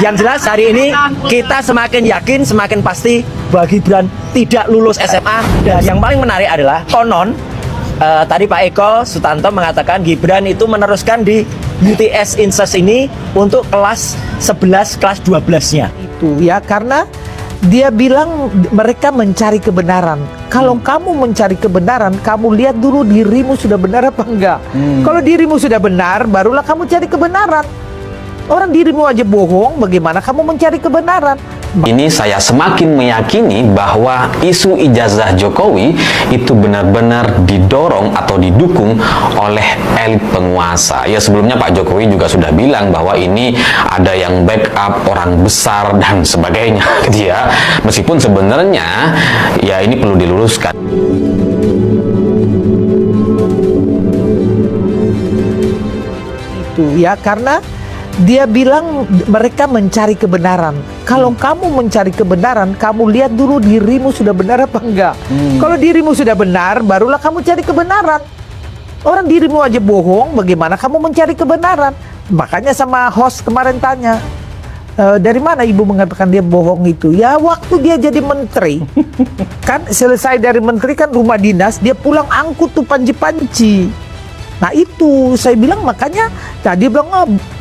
Yang jelas hari ini kita semakin yakin, semakin pasti bahwa Gibran tidak lulus SMA. Dan yang paling menarik adalah konon tadi Pak Eko Sutanto mengatakan Gibran itu meneruskan di UTS Inses ini untuk kelas 11, kelas 12-nya. Itu ya, karena dia bilang mereka mencari kebenaran. Kalau kamu mencari kebenaran, kamu lihat dulu dirimu sudah benar apa enggak. Kalau dirimu sudah benar, barulah kamu cari kebenaran. Orang dirimu aja bohong, bagaimana kamu mencari kebenaran? Ini saya semakin meyakini bahwa isu ijazah Jokowi itu benar-benar didorong atau didukung oleh elit penguasa. Ya, sebelumnya Pak Jokowi juga sudah bilang bahwa ini ada yang backup orang besar dan sebagainya gitu ya. Meskipun sebenarnya ya ini perlu diluruskan. Itu ya, karena dia bilang mereka mencari kebenaran. Kalau kamu mencari kebenaran, kamu lihat dulu dirimu sudah benar apa enggak. Kalau dirimu sudah benar, barulah kamu cari kebenaran. Orang dirimu aja bohong, bagaimana kamu mencari kebenaran? Makanya sama host kemarin tanya, dari mana ibu mengatakan dia bohong itu? Ya waktu dia jadi menteri, kan selesai dari menteri kan rumah dinas, dia pulang angkut tuh panci-panci. Nah itu saya bilang, makanya tadi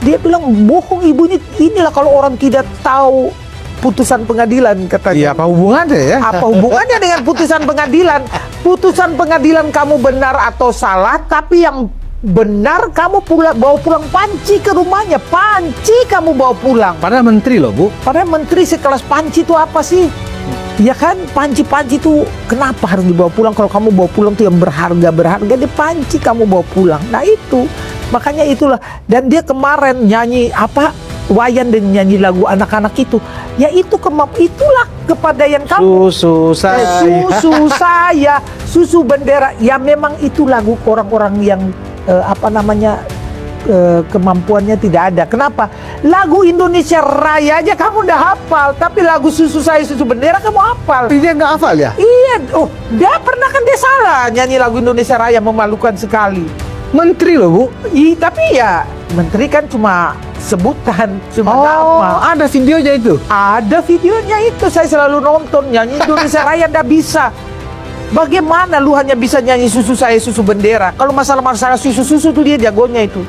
dia bilang bohong ibunya. Inilah kalau orang tidak tahu putusan pengadilan katanya. Iya, apa hubungannya ya? Apa hubungannya dengan putusan pengadilan? Putusan pengadilan kamu benar atau salah, tapi yang benar kamu bawa pulang panci ke rumahnya. Panci kamu bawa pulang. Padahal menteri loh, Bu. Padahal menteri sekelas panci itu apa sih? Ya kan, panci-panci itu kenapa harus dibawa pulang? Kalau kamu bawa pulang tuh yang berharga, di panci kamu bawa pulang. Nah itu, makanya itulah. Dan dia kemarin nyanyi apa? Wayan dan nyanyi lagu anak-anak itu. Ya itu itulah kepadaian kamu. Susu saya. Susu saya, susu bendera. Ya memang itu lagu orang-orang yang kemampuannya tidak ada. Kenapa? Lagu Indonesia Raya aja kamu udah hafal, tapi lagu Susu Saya Susu Bendera kamu hafal. Dia nggak hafal ya? Iya, dia pernah kan dia salah nyanyi lagu Indonesia Raya, memalukan sekali. Menteri loh, Bu. Tapi ya menteri kan cuma sebutan, cuma nama. Ada videonya itu? Ada videonya itu, saya selalu nonton. Nyanyi Indonesia Raya ndak bisa. Bagaimana lu hanya bisa nyanyi Susu Saya Susu Bendera? Kalau masalah susu-susu tuh dia jagonya itu.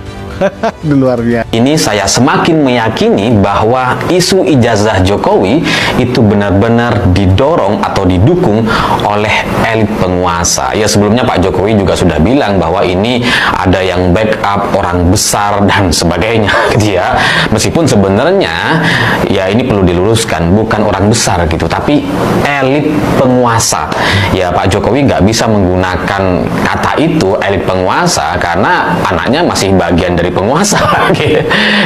Luar biasa. Ini saya semakin meyakini bahwa isu ijazah Jokowi itu benar-benar didorong atau didukung oleh elit penguasa. Ya, sebelumnya Pak Jokowi juga sudah bilang bahwa ini ada yang backup orang besar dan sebagainya gitu ya. Meskipun sebenarnya ya ini perlu diluruskan, bukan orang besar gitu, tapi elit penguasa. Ya, Pak Jokowi nggak bisa menggunakan kata itu elit penguasa karena anaknya masih bagian dari penguasa.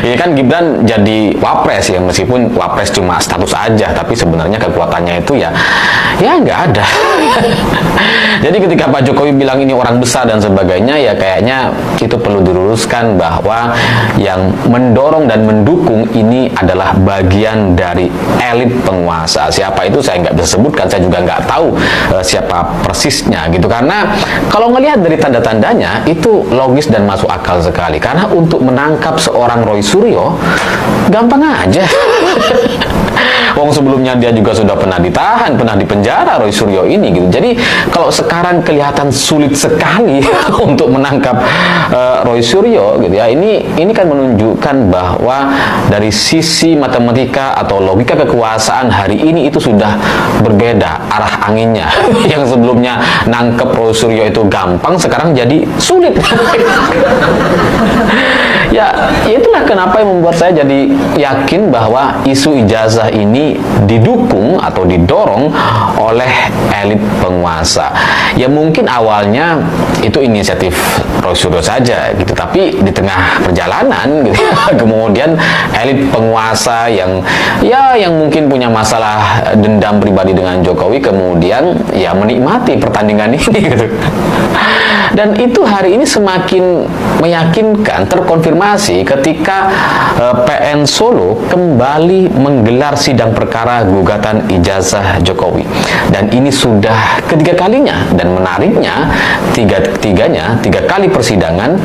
Ini kan Gibran jadi wapres ya, meskipun wapres cuma status aja, tapi sebenarnya kekuatannya itu ya nggak ada. Jadi ketika Pak Jokowi bilang ini orang besar dan sebagainya, ya kayaknya itu perlu diluruskan bahwa yang mendorong dan mendukung ini adalah bagian dari elit penguasa. Siapa itu saya nggak bisa sebutkan, saya juga nggak tahu siapa persisnya gitu, karena kalau ngelihat dari tanda-tandanya itu logis dan masuk akal sekali. Karena untuk menangkap seorang Roy Suryo gampang aja. Wong sebelumnya dia juga sudah pernah ditahan, pernah dipenjara Roy Suryo ini gitu. Jadi kalau sekarang kelihatan sulit sekali untuk menangkap Roy Suryo gitu ya. Ini kan menunjukkan bahwa dari sisi matematika atau logika kekuasaan hari ini itu sudah berbeda arah anginnya. Yang sebelumnya nangkep Roy Suryo itu gampang, sekarang jadi sulit. Ya, itulah kenapa yang membuat saya jadi yakin bahwa isu ijazah ini didukung atau didorong oleh elit penguasa. Ya mungkin awalnya itu inisiatif Roy Suryo saja gitu, tapi di tengah perjalanan gitu, kemudian elit penguasa yang mungkin punya masalah dendam pribadi dengan Jokowi kemudian ya menikmati pertandingan ini gitu. Dan itu hari ini semakin meyakinkan, terkonfirmasi ketika PN Solo kembali menggelar sidang perkara gugatan ijazah Jokowi. Dan ini sudah ketiga kalinya, dan menariknya tiga kali persidangan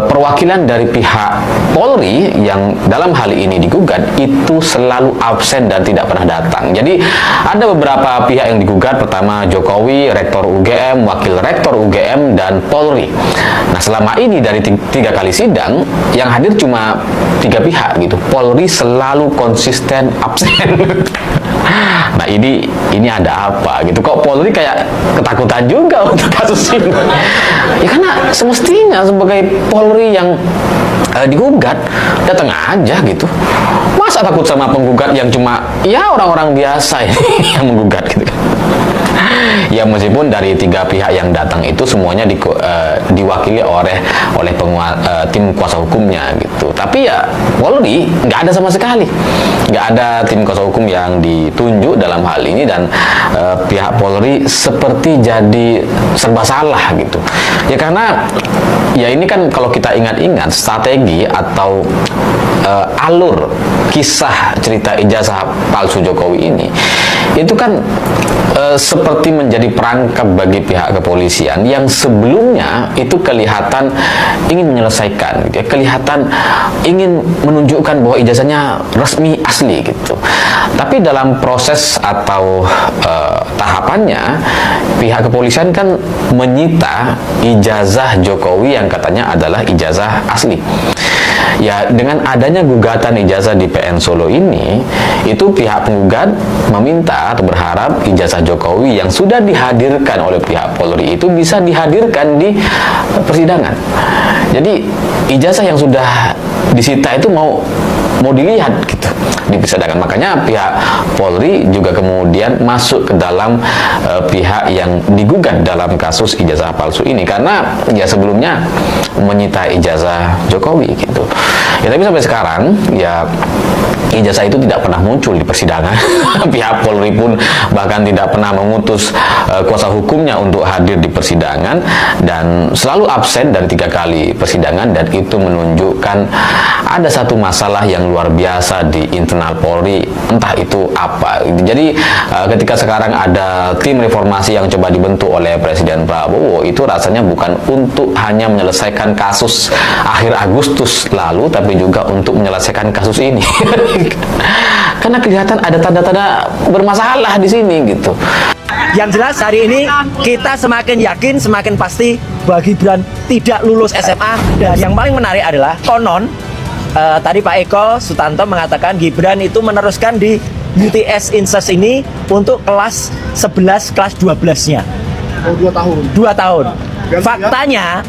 perwakilan dari pihak Polri yang dalam hal ini digugat itu selalu absen dan tidak pernah datang. Jadi ada beberapa pihak yang digugat, pertama Jokowi, Rektor UGM, Wakil Rektor UGM, dan Polri. Nah, selama ini dari tiga kali sidang yang hadir cuma tiga pihak gitu. Polri selalu konsisten absen. Nah, ini ada apa gitu? Kok Polri kayak ketakutan juga untuk kasus ini? Ya karena semestinya sebagai Polri yang digugat, datang aja gitu. Masa takut sama penggugat yang cuma ya orang-orang biasa yang menggugat gitu kan? Ya meskipun dari tiga pihak yang datang itu semuanya diwakili oleh tim kuasa hukumnya gitu, tapi ya Polri nggak ada sama sekali, nggak ada tim kuasa hukum yang ditunjuk dalam hal ini, dan pihak Polri seperti jadi serba salah gitu. Ya karena ya ini kan kalau kita ingat-ingat strategi atau alur kisah cerita ijazah palsu Jokowi ini itu kan seperti menjadi perangkap bagi pihak kepolisian yang sebelumnya itu kelihatan ingin menyelesaikan gitu ya, kelihatan ingin menunjukkan bahwa ijazahnya resmi asli gitu. Tapi dalam proses atau tahapannya pihak kepolisian kan menyita ijazah Jokowi yang katanya adalah ijazah asli. Ya, dengan adanya gugatan ijazah di PN Solo ini, itu pihak penggugat meminta atau berharap ijazah Jokowi yang sudah dihadirkan oleh pihak Polri itu bisa dihadirkan di persidangan. Jadi ijazah yang sudah disita itu mau dilihat gitu di persidangan. Makanya pihak Polri juga kemudian masuk ke dalam pihak yang digugat dalam kasus ijazah palsu ini, karena ya sebelumnya menyita ijazah Jokowi gitu. Ya tapi sampai sekarang ya ijazah itu tidak pernah muncul di persidangan. Pihak Polri pun bahkan tidak pernah mengutus kuasa hukumnya untuk hadir di persidangan, dan selalu absen dari 3 kali persidangan, dan itu menunjukkan ada satu masalah yang luar biasa di internal Polri, entah itu apa. Jadi ketika sekarang ada tim reformasi yang coba dibentuk oleh Presiden Prabowo, itu rasanya bukan untuk hanya menyelesaikan kasus akhir Agustus lalu, tapi juga untuk menyelesaikan kasus ini. Karena kelihatan ada tanda-tanda bermasalah di sini gitu. Yang jelas hari ini kita semakin yakin, semakin pasti bahwa Gibran tidak lulus SMA. Dan yang paling menarik adalah konon tadi Pak Eko Sutanto mengatakan Gibran itu meneruskan di UTS Inses ini untuk kelas 11, kelas 12-nya. Oh, 2 tahun. 2 tahun. Ganti, Faktanya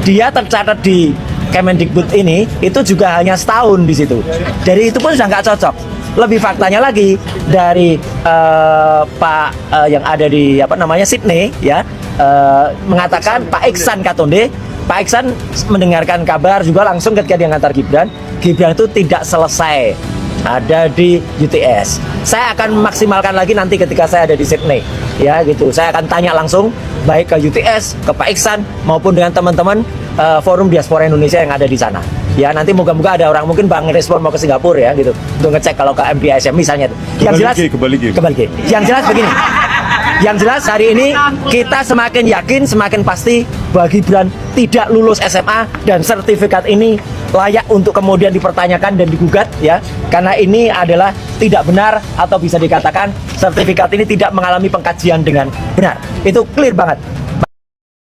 dia tercatat di Kemendikbud ini itu juga hanya setahun di situ. Jadi itu pun sudah nggak cocok. Lebih faktanya lagi dari Pak yang ada di Sydney ya, mengatakan Pak Iksan Katonde, Pak Iksan mendengarkan kabar juga langsung ketika dia ngantar Gibran itu tidak selesai ada di UTS. Saya akan maksimalkan lagi nanti ketika saya ada di Sydney ya gitu. Saya akan tanya langsung baik ke UTS, ke Pak Iksan maupun dengan teman-teman Forum Diaspora Indonesia yang ada di sana. Ya nanti moga-moga ada orang mungkin Bang respon mau ke Singapura ya gitu untuk ngecek kalau ke MDISM misalnya. Yang jelas kembali. Yang jelas begini. Yang jelas hari ini kita semakin yakin, semakin pasti bahwa Gibran tidak lulus SMA, dan sertifikat ini layak untuk kemudian dipertanyakan dan digugat ya. Karena ini adalah tidak benar, atau bisa dikatakan sertifikat ini tidak mengalami pengkajian dengan benar. Itu clear banget.